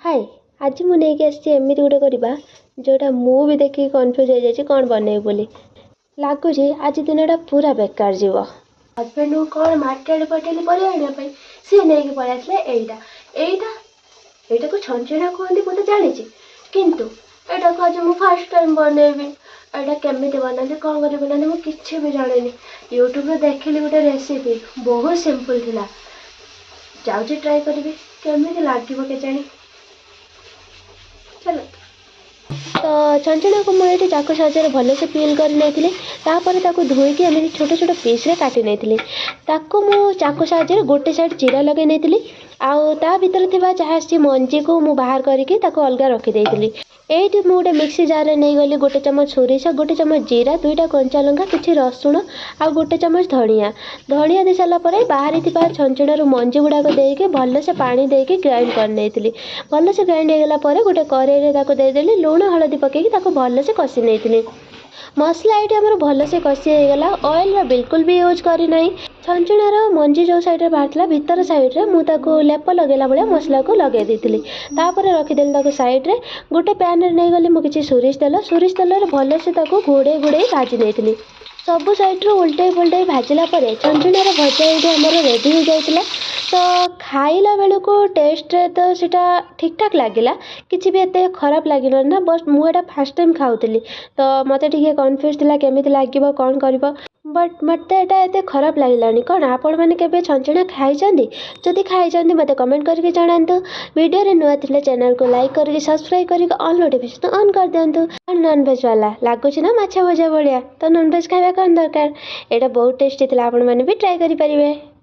हाय आज मु नहीं आसी एमती गोटे करवा जोटा मु भी देखिए कन्फ्यूज हो जाए कौन बनइबी बोली लगुच आज दिन पूरा बेकार जीव हजबैंड को कौन मार्केट पठेली पर आने सी नहीं पलि आसले एटा को छंचना कहते मुझे जानी किंतु एटा को आज मुझे फास्ट टाइम बनइबी एटा केमी बनाते कौन कर बनाते मुझे किसी भी जानी यूट्यूब रे देखिली गोटे रेसिपी बहुत सिंपल थिला जाऊँगी ट्राई करी केमी लगे के जानी चलो तो छंचना को मुझे चाकू साहाଯ୍य भलसे पिल कर धोईकी एम छोट छोट पीस रे काटी नहीं मु चाकू साहाଯ୍य गोटे साइड चिरा लगे नहीं आउ ता भीतर थिबा जहाँ सी मंजी को मु बाहर करके अलग रखी एटी मु गोटे मिक्सी जार रे नहीं गली गोटे चमच सोरिष गोटे चमच जीरा दुईटा कंचा लंका किछि रसुण आ गोटे चमच धनिया दे सारा पर बाहरी छंचणार मंजी गुड़ाक देके भलसे पानी देके ग्राइंड कर भलसे ग्राइंड होगला गोटे कड़े देदेली लुण हलदी पकईकि भलसे कषि नहीं मसला ये आम भलसे कषि होगला ऑयल बिल्कुल भी यूज करना छंचणार मंजी जो साइड बाहर भीतर साइड रे मुझे लेप लगेला भाया मसला को लगे देती रखीदेली साइड रे गोटे पैन रे नहीं गली मुझे सोरिष तेल भलसे घोड़े भाजी नहीं सबु साइड उल्टे पुल्टे भाजला छंचणार भजा ये आमर रेडी हो जाता तो खाइला बेलू को टेस्ट रे तो सीटा ठीक ठाक लगिला किसी भी एते खराब लगे ना बस मुझे फास्ट टाइम खाऊली तो मत कन्फ्यूज थी केमी लगे कौन कर बट मत एते खराब लगे कौन आपण मैंने केबे छंचना खाई जदि खाई मत कमेंट करके जनातु वीडियो रे नुआ थिले चैनल को लाइक करके सब्सक्राइब करके ऑल नोटिफिकेशन ऑन कर दिंतु नॉनवेज वाला लगुच ना माछ भजा भाया तो नॉनवेज खावा कौन दरकार यहाँ बहुत टेस्टी थी आपण मैंने भी ट्राई करें।